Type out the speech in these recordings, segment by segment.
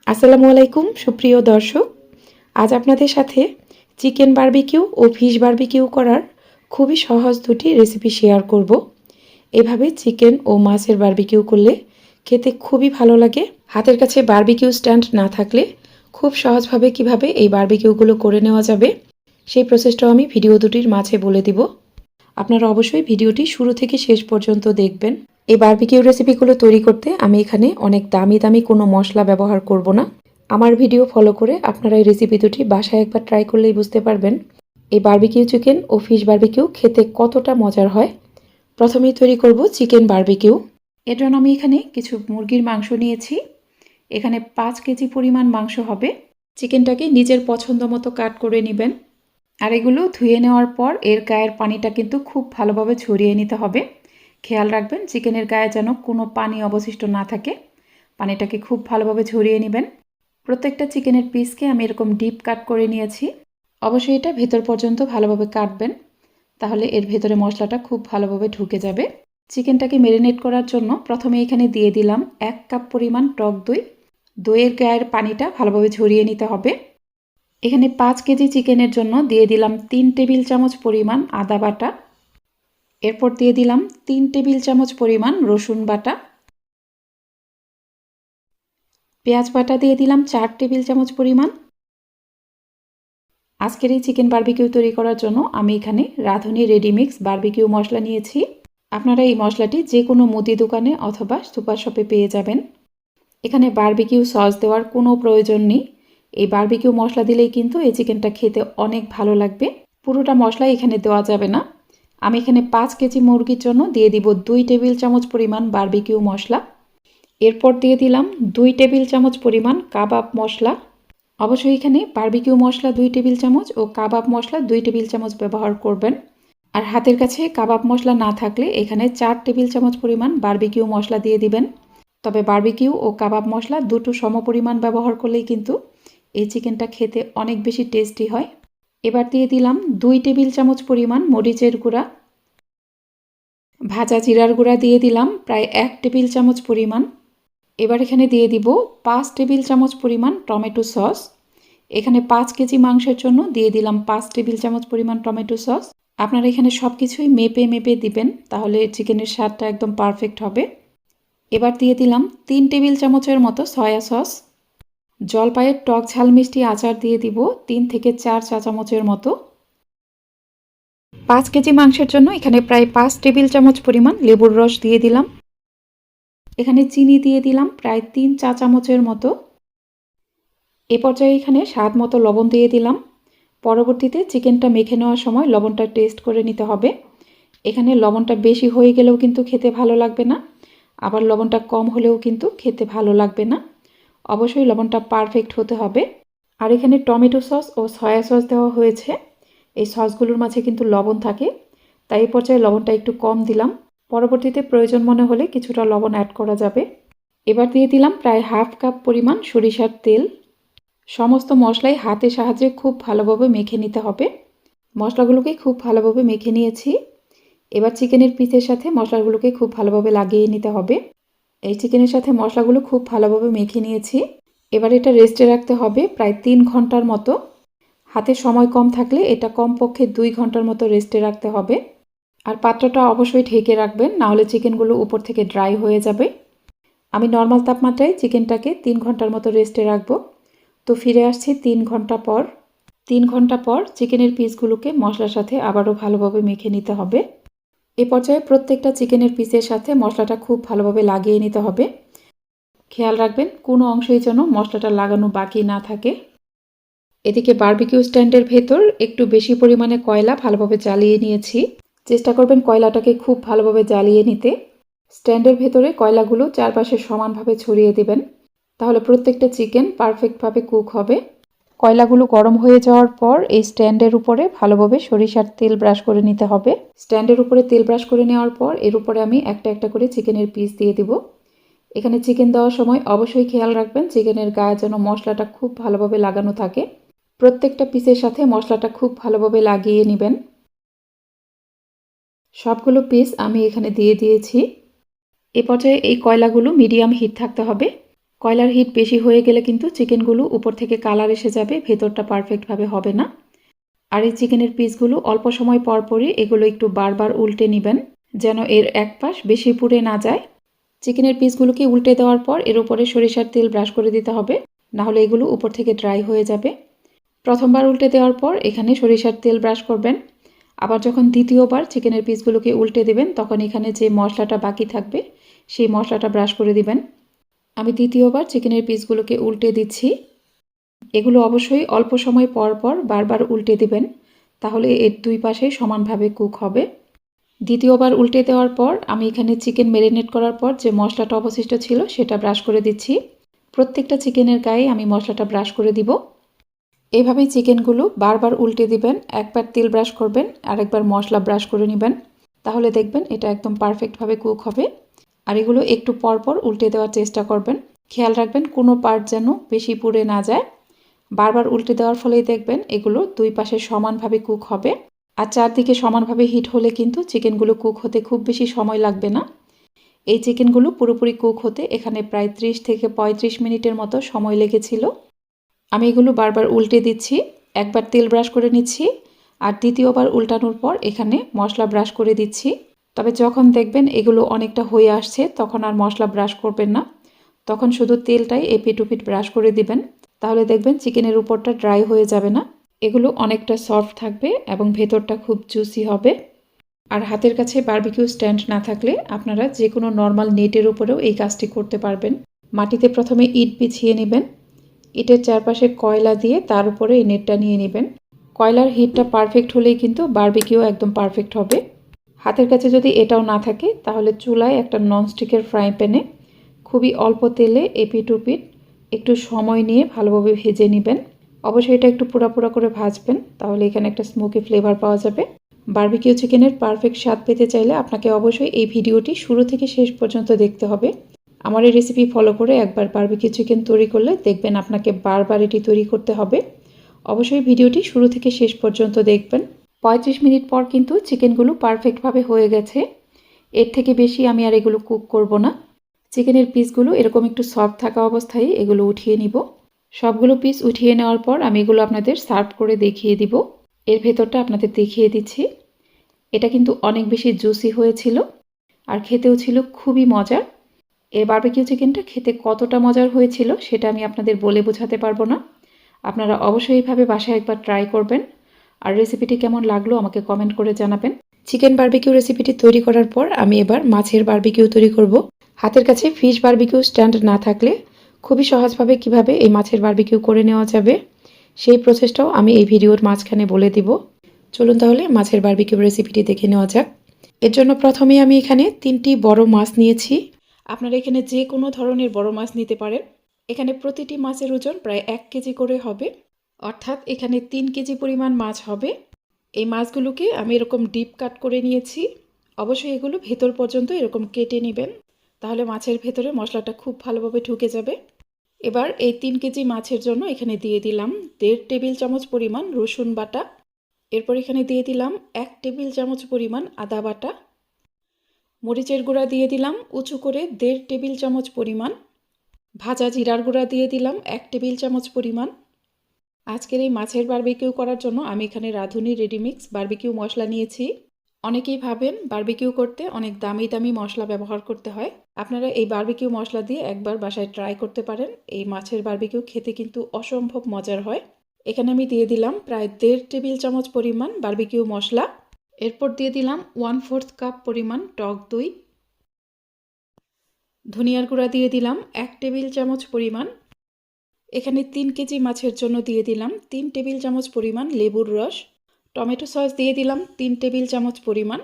আসসালামু আলাইকুম সুপ্রিয় দর্শক, আজ আপনাদের সাথে চিকেন বারবিকিউ ও ফিশ বারবিকিউ করার খুবই সহজ দুটি রেসিপি শেয়ার করব। এভাবে চিকেন ও মাছের বারবিকিউ করলে খেতে খুবই ভালো লাগে। হাতের কাছে বারবিকিউ স্ট্যান্ড না থাকলে খুব সহজভাবে কিভাবে এই বারবিকিউগুলো করে নেওয়া যাবে সেই প্রসেসটাও আমি ভিডিও দুটির মাঝে বলে দিব। আপনারা অবশ্যই ভিডিওটি শুরু থেকে শেষ পর্যন্ত দেখবেন। এই বারবিকিউ রেসিপিগুলো তৈরি করতে আমি এখানে অনেক দামি দামি কোনো মশলা ব্যবহার করব না। আমার ভিডিও ফলো করে আপনারা এই রেসিপি দুটি বাসায় একবার ট্রাই করলেই বুঝতে পারবেন এই বারবিকিউ চিকেন ও ফিশ বারবিকিউ খেতে কতটা মজার হয়। প্রথমেই তৈরি করব চিকেন বারবিকিউ। এর জন্য আমি এখানে কিছু মুরগির মাংস নিয়েছি। এখানে 5 কেজি পরিমাণ মাংস হবে। চিকেনটাকে নিজের পছন্দ মতো কাট করে নেবেন। আর এগুলো ধুয়ে নেওয়ার পর এর গায়ের পানিটা কিন্তু খুব ভালোভাবে ঝরিয়ে নিতে হবে। খেয়াল রাখবেন চিকেনের গায়ে যেন কোনো পানি অবশিষ্ট না থাকে। পানিটাকে খুব ভালোভাবে ঝরিয়ে নেবেন। প্রত্যেকটা চিকেনের পিসকে আমি এরকম ডিপ কাট করে নিয়েছি। অবশ্যই এটা ভেতর পর্যন্ত ভালোভাবে কাটবেন, তাহলে এর ভেতরে মশলাটা খুব ভালোভাবে ঢুকে যাবে। চিকেনটাকে ম্যারিনেট করার জন্য প্রথমে এখানে দিয়ে দিলাম 1 কাপ পরিমাণ টক দই। দইয়ের গায়ের পানিটা ভালোভাবে ঝরিয়ে নিতে হবে। এখানে 5 কেজি চিকেনের জন্য দিয়ে দিলাম 3 টেবিল চামচ পরিমাণ আদা বাটা। এরপর দিয়ে দিলাম 3 টেবিল চামচ পরিমাণ রসুন বাটা। পেঁয়াজ বাটা দিয়ে দিলাম 4 টেবিল চামচ পরিমাণ। আজকের এই চিকেন বারবিকিউ তৈরি করার জন্য আমি এখানে রাঁধুনি রেডিমিক্স বারবিকিউ মশলা নিয়েছি। আপনারা এই মশলাটি যে কোনো মুদি দোকানে অথবা সুপার শপে পেয়ে যাবেন। এখানে বারবিকিউ সস দেওয়ার কোনো প্রয়োজন নেই। এই বারবিকিউ মশলা দিলেই কিন্তু এই চিকেনটা খেতে অনেক ভালো লাগবে। পুরোটা মশলা এখানে দেওয়া যাবে না। আমি এখানে 5 কেজি মুরগির জন্য দিয়ে দিব 2 টেবিল চামচ পরিমাণ বারবিকিউ মশলা। এরপর দিয়ে দিলাম 2 টেবিল চামচ পরিমাণ কাবাব মশলা। অবশ্যই এখানে বারবিকিউ মশলা 2 টেবিল চামচ ও কাবাব মশলা 2 টেবিল চামচ ব্যবহার করবেন। আর হাতের কাছে কাবাব মশলা না থাকলে এখানে 4 টেবিল চামচ পরিমাণ বারবিকিউ মশলা দিয়ে দিবেন। তবে বারবিকিউ ও কাবাব মশলা দুটো সমপরিমাণ ব্যবহার করলেই কিন্তু এই চিকেনটা খেতে অনেক বেশি টেস্টি হয়। এবার দিয়ে দিলাম 2 টেবিল চামচ পরিমাণ মরিচের গুঁড়া। ভাজা জিরার গুঁড়া দিয়ে দিলাম প্রায় 1 টেবিল চামচ পরিমাণ। এবার এখানে দিয়ে দিব 5 টেবিল চামচ পরিমাণ টমেটো সস। এখানে 5 কেজি মাংসের জন্য দিয়ে দিলাম 5 টেবিল চামচ পরিমাণ টমেটো সস। আপনারা এখানে সব কিছুই মেপে মেপে দিবেন, তাহলে চিকেনের স্বাদটা একদম পারফেক্ট হবে। এবার দিয়ে দিলাম 3 টেবিল চামচের মতো সয়া সস। জলপাইয়ের টক ঝাল মিষ্টি আচার দিয়ে দিব 3 থেকে 4 চা চামচের মতো। 5 কেজি মাংসের জন্য এখানে প্রায় 5 টেবিল চামচ পরিমাণ লেবুর রস দিয়ে দিলাম। এখানে চিনি দিয়ে দিলাম প্রায় 3 চা চামচের মতো। এ পর্যায়ে এখানে স্বাদ মতো লবণ দিয়ে দিলাম। পরবর্তীতে চিকেনটা মেখে নেওয়ার সময় লবণটা টেস্ট করে নিতে হবে। এখানে লবণটা বেশি হয়ে গেলেও কিন্তু খেতে ভালো লাগবে না, আবার লবণটা কম হলেও কিন্তু খেতে ভালো লাগবে না। অবশ্যই লবণটা পারফেক্ট হতে হবে। আর এখানে টমেটো সস ও সয়া সস দেওয়া হয়েছে। এই সসগুলোর মাঝে কিন্তু লবণ থাকে, তাই এই পর্যায়ে লবণটা একটু কম দিলাম। পরবর্তীতে প্রয়োজন মনে হলে কিছুটা লবণ অ্যাড করা যাবে। এবার দিয়ে দিলাম প্রায় হাফ কাপ পরিমাণ সরিষার তেল। সমস্ত মশলাই হাতের সাহায্যে খুব ভালোভাবে মেখে নিতে হবে। মশলাগুলোকে খুব ভালোভাবে মেখে নিয়েছি। এবার চিকেনের পিসের সাথে মশলাগুলোকে খুব ভালোভাবে লাগিয়ে নিতে হবে। এই চিকেনের সাথে মশলাগুলো খুব ভালোভাবে মেখে নিয়েছি। এবার এটা রেস্টে রাখতে হবে প্রায় 3 ঘন্টার মতো। হাতে সময় কম থাকলে এটা কমপক্ষে 2 ঘন্টার মতো রেস্টে রাখতে হবে। আর পাত্রটা অবশ্যই ঢেকে রাখবেন, নাহলে চিকেনগুলো উপর থেকে ড্রাই হয়ে যাবে। আমি নর্মাল তাপমাত্রায় চিকেনটাকে 3 ঘন্টার মতো রেস্টে রাখবো। তো ফিরে আসছি 3 ঘন্টা পর। 3 ঘন্টা পর চিকেনের পিসগুলোকে মশলার সাথে আবারও ভালোভাবে মেখে নিতে হবে। এ পর্যায়ে প্রত্যেকটা চিকেনের পিসের সাথে মশলাটা খুব ভালোভাবে লাগিয়ে নিতে হবে। খেয়াল রাখবেন কোনো অংশেই যেন মশলাটা লাগানো বাকি না থাকে। এদিকে বারবিকিউ স্ট্যান্ডের ভেতর একটু বেশি পরিমাণে কয়লা ভালোভাবে জ্বালিয়ে নিয়েছি। চেষ্টা করবেন কয়লাটাকে খুব ভালোভাবে জ্বালিয়ে নিতে। স্ট্যান্ডের ভেতরে কয়লাগুলো চারপাশে সমানভাবে ছড়িয়ে দেবেন, তাহলে প্রত্যেকটা চিকেন পারফেক্টভাবে কুক হবে। কয়লাগুলো গরম হয়ে যাওয়ার পর এই স্ট্যান্ডের উপরে ভালোভাবে সরিষার তেল ব্রাশ করে নিতে হবে। স্ট্যান্ডের উপরে তেল ব্রাশ করে নেওয়ার পর এর উপরে আমি একটা একটা করে চিকেনের পিস দিয়ে দিব। এখানে চিকেন দেওয়ার সময় অবশ্যই খেয়াল রাখবেন চিকেনের গায়ে যেন মশলাটা খুব ভালোভাবে লাগানো থাকে। প্রত্যেকটা পিসের সাথে মশলাটা খুব ভালোভাবে লাগিয়ে নেবেন। সবগুলো পিস আমি এখানে দিয়ে দিয়েছি। এ পর্যায়ে এই কয়লাগুলো মিডিয়াম হিট থাকতে হবে। কয়লার হিট বেশি হয়ে গেলে কিন্তু চিকেনগুলো উপর থেকে কালার এসে যাবে, ভেতরটা পারফেক্টভাবে হবে না। আর এই চিকেনের পিসগুলো অল্প সময় পর পরই এগুলো একটু বারবার উল্টে নেবেন, যেন এর এক পাশ বেশি পুড়ে না যায়। চিকেনের পিসগুলোকে উল্টে দেওয়ার পর এর উপরে সরিষার তেল ব্রাশ করে দিতে হবে, নাহলে এগুলো উপর থেকে ড্রাই হয়ে যাবে। প্রথমবার উল্টে দেওয়ার পর এখানে সরিষার তেল ব্রাশ করবেন। আবার যখন দ্বিতীয়বার চিকেনের পিসগুলোকে উল্টে দেবেন তখন এখানে যে মশলাটা বাকি থাকবে সেই মশলাটা ব্রাশ করে দিবেন। আমি দ্বিতীয়বার চিকেনের পিসগুলোকে উল্টে দিচ্ছি। এগুলো অবশ্যই অল্প সময় পর পর বারবার উল্টে দিবেন, তাহলে এর দুই পাশেই সমানভাবে কুক হবে। দ্বিতীয়বার উল্টে দেওয়ার পর আমি এখানে চিকেন ম্যারিনেট করার পর যে মশলাটা অবশিষ্ট ছিল সেটা ব্রাশ করে দিচ্ছি। প্রত্যেকটা চিকেনের গায়ে আমি মশলাটা ব্রাশ করে দিব। এইভাবেই চিকেনগুলো বারবার উল্টে দিবেন, একবার তেল ব্রাশ করবেন আর একবার মশলা ব্রাশ করে নেবেন, তাহলে দেখবেন এটা একদম পারফেক্টভাবে কুক হবে। আর এগুলো একটু পরপর উল্টে দেওয়ার চেষ্টা করবেন, খেয়াল রাখবেন কোনো পার্ট যেন বেশি পুড়ে না যায়। বারবার উল্টে দেওয়ার ফলেই দেখবেন এগুলো দুই পাশে সমানভাবে কুক হবে। আর চারদিকে সমানভাবে হিট হলে কিন্তু চিকেনগুলো কুক হতে খুব বেশি সময় লাগবে না। এই চিকেনগুলো পুরোপুরি কুক হতে এখানে প্রায় 30 থেকে 35 মিনিটের মতো সময় লেগেছিল। আমি এগুলো বারবার উল্টে দিচ্ছি, একবার তেল ব্রাশ করে নিচ্ছি আর দ্বিতীয়বার উল্টানোর পর এখানে মশলা ব্রাশ করে দিচ্ছি। তবে যখন দেখবেন এগুলো অনেকটা হয়ে আসছে তখন আর মশলা ব্রাশ করবেন না, তখন শুধু তেলটাই এপিট ওপিট ব্রাশ করে দিবেন, তাহলে দেখবেন চিকেনের উপরটা ড্রাই হয়ে যাবে না। এগুলো অনেকটা সফট থাকবে এবং ভেতরটা খুব জুসি হবে। আর হাতের কাছে বারবিকিউ স্ট্যান্ড না থাকলে আপনারা যে কোনো নর্মাল নেটের উপরেও এই কাজটি করতে পারবেন। মাটিতে প্রথমে ইট বিছিয়ে নেবেন, ইটের চারপাশে কয়লা দিয়ে তার উপরে এই নেটটা নিয়ে নেবেন। কয়লার হিটটা পারফেক্ট হলেই কিন্তু বারবিকিউ একদম পারফেক্ট হবে। হাতের কাছে যদি এটাও না থাকে তাহলে চুলায় একটা ননস্টিকের ফ্রাই প্যানে খুবই অল্প তেলে এপিট ওপিট একটু সময় নিয়ে ভালোভাবে ভেজে নেবেন। অবশ্যই এটা একটু পোড়া পোড়া করে ভাজবেন, তাহলে এখানে একটা স্মোকি ফ্লেভার পাওয়া যাবে। বারবিকিউ চিকেনের পারফেক্ট স্বাদ পেতে চাইলে আপনাকে অবশ্যই এই ভিডিওটি শুরু থেকে শেষ পর্যন্ত দেখতে হবে। আমার এই রেসিপি ফলো করে একবার বারবিকিউ চিকেন তৈরি করলে দেখবেন আপনাকে বারবার এটি তৈরি করতে হবে। অবশ্যই ভিডিওটি শুরু থেকে শেষ পর্যন্ত দেখবেন। 35 মিনিট পর কিন্তু চিকেনগুলো পারফেক্টভাবে হয়ে গেছে। এর থেকে বেশি আমি আর এগুলো কুক করব না। চিকেনের পিসগুলো এরকম একটু সফট থাকা অবস্থায় এগুলো উঠিয়ে নিব। সবগুলো পিস উঠিয়ে নেওয়ার পর আমি এগুলো আপনাদের সার্ভ করে দেখিয়ে দিব। এর ভেতরটা আপনাদের দেখিয়ে দিচ্ছি। এটা কিন্তু অনেক বেশি জুসি হয়েছিল আর খেতেও ছিল খুবই মজার। এই বারবিকিউ চিকেনটা খেতে কতটা মজার হয়েছিল সেটা আমি আপনাদের বলে বোঝাতে পারবো না। আপনারা অবশ্যই এইভাবে বাসায় একবার ট্রাই করবেন আর রেসিপিটি কেমন লাগলো আমাকে কমেন্ট করে জানাবেন। চিকেন বারবিকিউ রেসিপিটি তৈরি করার পর আমি এবার মাছের বারবিকিউ তৈরি করব। হাতের কাছে ফিশ বারবিকিউ স্ট্যান্ড না থাকলে খুবই সহজভাবে কিভাবে এই মাছের বারবিকিউ করে নেওয়া যাবে সেই প্রসেসটাও আমি এই ভিডিওর মাঝখানে বলে দিব। চলুন তাহলে মাছের বারবিকিউ রেসিপিটি দেখে নেওয়া যাক। এর জন্য প্রথমে আমি এখানে 3টি বড় মাছ নিয়েছি। আপনারা এখানে যে কোনো ধরনের বড় মাছ নিতে পারেন। এখানে প্রতিটি মাছের ওজন প্রায় 1 কেজি করে হবে, অর্থাৎ এখানে 3 কেজি পরিমাণ মাছ হবে। এই মাছগুলোকে আমি এরকম ডিপ কাট করে নিয়েছি। অবশ্যই এগুলো ভেতর পর্যন্ত এরকম কেটে নেবেন, তাহলে মাছের ভেতরে মশলাটা খুব ভালোভাবে ঢুকে যাবে। এবার এই 3 কেজি মাছের জন্য এখানে দিয়ে দিলাম 1.5 টেবিল চামচ পরিমাণ রসুন বাটা। এরপর এখানে দিয়ে দিলাম 1 টেবিল চামচ পরিমাণ আদা বাটা। মরিচের গুঁড়া দিয়ে দিলাম উঁচু করে 1.5 টেবিল চামচ পরিমাণ। ভাজা জিরার গুঁড়া দিয়ে দিলাম 1 টেবিল চামচ পরিমাণ। আজকের এই মাছের বারবিকিউ করার জন্য আমি এখানে রাঁধুনি রেডিমিক্স বারবিকিউ মশলা নিয়েছি। অনেকেই ভাবেন বারবিকিউ করতে অনেক দামি দামি মশলা ব্যবহার করতে হয়। আপনারা এই বারবিকিউ মশলা দিয়ে একবার বাসায় ট্রাই করতে পারেন। এই মাছের বারবিকিউ খেতে কিন্তু অসম্ভব মজার হয়। এখানে আমি দিয়ে দিলাম প্রায় 1.5 টেবিল চামচ পরিমাণ বারবিকিউ মশলা। এরপর দিয়ে দিলাম 1/4 কাপ পরিমাণ টক দই। ধনিয়ার গুঁড়া দিয়ে দিলাম 1 টেবিল চামচ পরিমাণ। এখানে 3 কেজি মাছের জন্য দিয়ে দিলাম 3 টেবিল চামচ পরিমাণ লেবুর রস। টমেটো সস দিয়ে দিলাম 3 টেবিল চামচ পরিমাণ।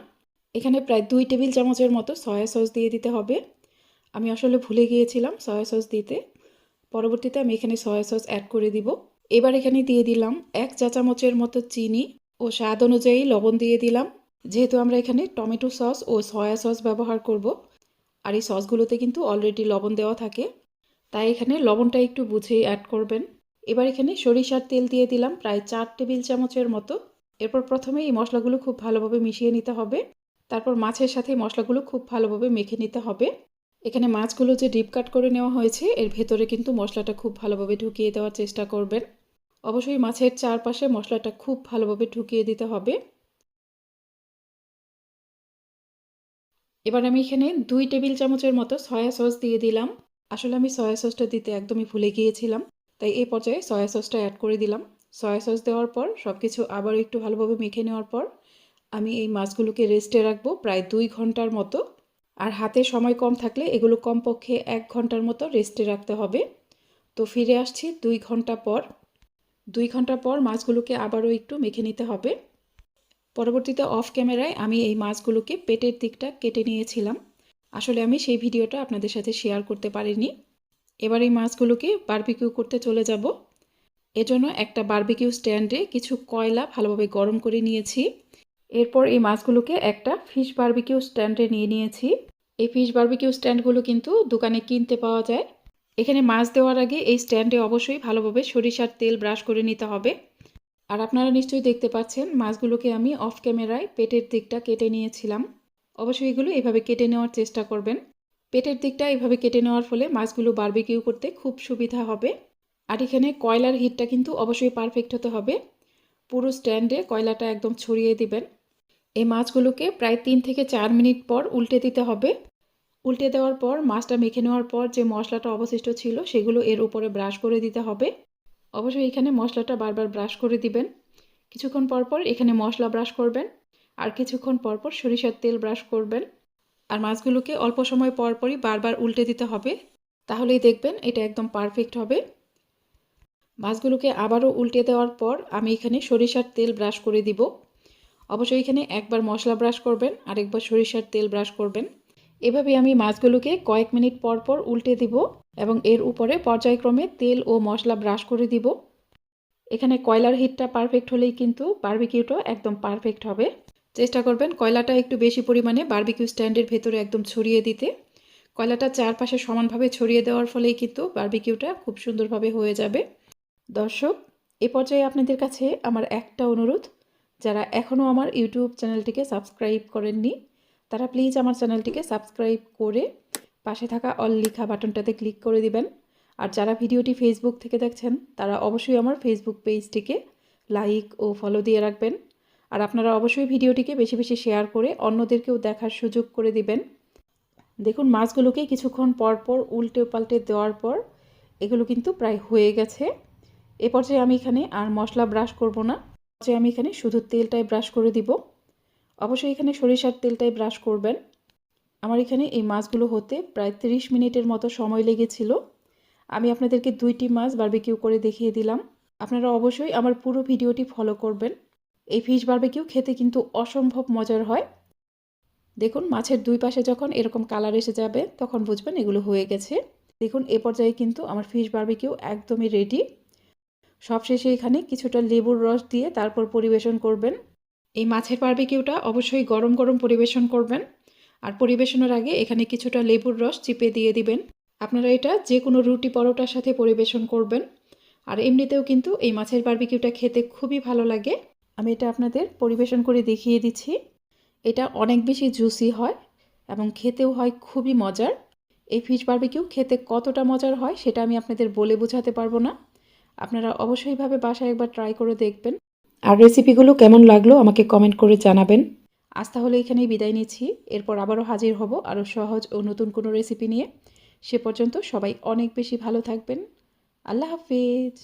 এখানে প্রায় 2 টেবিল চামচের মতো সয়া সস দিয়ে দিতে হবে। আমি আসলে ভুলে গিয়েছিলাম সয়া সস দিতে, পরবর্তীতে আমি এখানে সয়া সস অ্যাড করে দিব। এবার এখানে দিয়ে দিলাম 1 চা চামচের মতো চিনি ও স্বাদ অনুযায়ী লবণ দিয়ে দিলাম। যেহেতু আমরা এখানে টমেটো সস ও সয়া সস ব্যবহার করব আর এই সসগুলোতে কিন্তু অলরেডি লবণ দেওয়া থাকে, তাই এখানে লবণটা একটু বুঝেই অ্যাড করবেন। এবার এখানে সরিষার তেল দিয়ে দিলাম প্রায় 4 টেবিল চামচের মতো। এরপর প্রথমে এই মশলাগুলো খুব ভালোভাবে মিশিয়ে নিতে হবে, তারপর মাছের সাথে মশলাগুলো খুব ভালোভাবে মেখে নিতে হবে। এখানে মাছগুলো যে ডিপ কাট করে নেওয়া হয়েছে এর ভেতরে কিন্তু মশলাটা খুব ভালোভাবে ঢুকিয়ে দেওয়ার চেষ্টা করবেন। অবশ্যই মাছের চারপাশে মশলাটা খুব ভালোভাবে ঢুকিয়ে দিতে হবে। এবার আমি এখানে 2 টেবিল চামচের মতো সয়া সস দিয়ে দিলাম। আসলে আমি সয়া সসটা দিতে একদমই ভুলে গিয়েছিলাম, তাই এই পর্যায়ে সয়া সসটা অ্যাড করে দিলাম। সয়া সস দেওয়ার পর সব কিছু আবারও একটু ভালোভাবে মেখে নেওয়ার পর আমি এই মাছগুলোকে রেস্টে রাখবো প্রায় 2 ঘন্টার মতো। আর হাতে সময় কম থাকলে এগুলো কমপক্ষে 1 ঘন্টার মতো রেস্টে রাখতে হবে। তো ফিরে আসছি 2 ঘন্টা পর। 2 ঘন্টা পর মাছগুলোকে আবারও একটু মেখে নিতে হবে। পরবর্তীতে অফ ক্যামেরায় আমি এই মাছগুলোকে পেটের দিকটা কেটে নিয়েছিলাম। আসলে আমি সেই ভিডিওটা আপনাদের সাথে শেয়ার করতে পারিনি। এবার এই মাছগুলোকে বারবিকিউ করতে চলে যাব। এজন্য একটা বারবিকিউ স্ট্যান্ডে কিছু কয়লা ভালোভাবে গরম করে নিয়েছি। এরপর এই মাছগুলোকে একটা ফিশ বারবিকিউ স্ট্যান্ডে নিয়ে নিয়েছি। এই ফিশ বারবিকিউ স্ট্যান্ডগুলো কিন্তু দোকানে কিনতে পাওয়া যায়। এখানে মাছ দেওয়ার আগে এই স্ট্যান্ডে অবশ্যই ভালোভাবে সরিষার তেল ব্রাশ করে নিতে হবে। আর আপনারা নিশ্চয়ই দেখতে পাচ্ছেন মাছগুলোকে আমি অফ ক্যামেরায় পেটের দিকটা কেটে নিয়েছিলাম। অবশ্যই এগুলো এভাবে কেটে নেওয়ার চেষ্টা করবেন। পেটের দিকটা এভাবে কেটে নেওয়ার ফলে মাছগুলো বারবিকিউ করতে খুব সুবিধা হবে। আর এখানে কয়লার হিটটা কিন্তু অবশ্যই পারফেক্ট হতে হবে। পুরো স্ট্যান্ডে কয়লাটা একদম ছড়িয়ে দিবেন। এই মাছগুলোকে প্রায় 3 থেকে 4 মিনিট পর উল্টে দিতে হবে। উল্টে দেওয়ার পর মাছটা মেখে নেওয়ার পর যে মশলাটা অবশিষ্ট ছিল সেগুলো এর উপরে ব্রাশ করে দিতে হবে। অবশ্যই এখানে মশলাটা বারবার ব্রাশ করে দিবেন। কিছুক্ষণ পরপর এখানে মশলা ব্রাশ করবেন আর কিছুক্ষণ পরপর সরিষার তেল ব্রাশ করবেন। আর মাছগুলোকে অল্প সময় পরপরই বারবার উল্টে দিতে হবে, তাহলেই দেখবেন এটা একদম পারফেক্ট হবে। মাছগুলোকে আবারও উল্টে দেওয়ার পর আমি এখানে সরিষার তেল ব্রাশ করে দিব। অবশ্যই এখানে একবার মশলা ব্রাশ করবেন আর একবার সরিষার তেল ব্রাশ করবেন। এভাবে আমি মাছগুলোকে কয়েক মিনিট পর পর উল্টে দিব এবং এর উপরে পর্যায়ক্রমে তেল ও মশলা ব্রাশ করে দিব। এখানে কয়লার হিটটা পারফেক্ট হলেই কিন্তু বারবিকিউটাও একদম পারফেক্ট হবে। চেষ্টা করবেন কয়লাটা একটু বেশি পরিমাণে বারবিকিউ স্ট্যান্ডের ভেতরে একদম ছড়িয়ে দিতে। কয়লাটা চারপাশে সমানভাবে ছড়িয়ে দেওয়ার ফলেই কিন্তু বারবিকিউটা খুব সুন্দরভাবে হয়ে যাবে। দর্শক, এ পর্যায়ে আপনাদের কাছে আমার একটা অনুরোধ, যারা এখনও আমার ইউটিউব চ্যানেলটিকে সাবস্ক্রাইব করেননি তারা প্লিজ আমার চ্যানেলটিকে সাবস্ক্রাইব করে পাশে থাকা অল লেখা বাটনটাতে ক্লিক করে দিবেন। আর যারা ভিডিওটি ফেসবুক থেকে দেখছেন তারা অবশ্যই আমার ফেসবুক পেজটিকে লাইক ও ফলো দিয়ে রাখবেন। আর আপনারা অবশ্যই ভিডিওটিকে বেশি বেশি শেয়ার করে অন্যদেরকেও দেখার সুযোগ করে দিবেন। দেখুন মাছগুলোকে কিছুক্ষণ পর পর উল্টে পাল্টে দেওয়ার পর এগুলো কিন্তু প্রায় হয়ে গেছে। এ পর্যায়ে আমি এখানে আর মশলা ব্রাশ করব না, পর্যায়ে আমি এখানে শুধু তেলটাই ব্রাশ করে দিব। অবশ্যই এখানে সরিষার তেলটাই ব্রাশ করবেন। আমার এখানে এই মাছগুলো হতে প্রায় 30 মিনিটের মতো সময় লেগেছিল। আমি আপনাদেরকে 2টি মাছ বারবিকিউ করে দেখিয়ে দিলাম। আপনারা অবশ্যই আমার পুরো ভিডিওটি ফলো করবেন। এই ফিশ বারবিকিউ খেতে কিন্তু অসম্ভব মজার হয়। দেখুন মাছের দুই পাশে যখন এরকম কালার এসে যাবে তখন বুঝবেন এগুলো হয়ে গেছে। দেখুন এ পর্যায়ে কিন্তু আমার ফিশ বারবিকিউ একদমই রেডি। সবশেষে এখানে কিছুটা লেবুর রস দিয়ে তারপর পরিবেশন করবেন। এই মাছের বারবিকিউটা অবশ্যই গরম গরম পরিবেশন করবেন। আর পরিবেশনের আগে এখানে কিছুটা লেবুর রস চিপে দিয়ে দিবেন। আপনারা এটা যে কোনো রুটি পরোটার সাথে পরিবেশন করবেন। আর এমনিতেও কিন্তু এই মাছের বারবিকিউটা খেতে খুবই ভালো লাগে। আমি এটা আপনাদের পরিবেশন করে দেখিয়ে দিচ্ছি। এটা অনেক বেশি জুসি হয় এবং খেতেও হয় খুবই মজার। এই ফিশ বারবিকিউ খেতে কতটা মজার হয় সেটা আমি আপনাদের বলে বোঝাতে পারবো না। আপনারা অবশ্যইভাবে বাসায় একবার ট্রাই করে দেখবেন। আর রেসিপিগুলো কেমন লাগলো আমাকে কমেন্ট করে জানাবেন। আজ তাহলে এখানেই বিদায় নিচ্ছি। এরপর আবারও হাজির হব আরও সহজ ও নতুন কোনো রেসিপি নিয়ে। সে পর্যন্ত সবাই অনেক বেশি ভালো থাকবেন। আল্লাহ হাফিজ।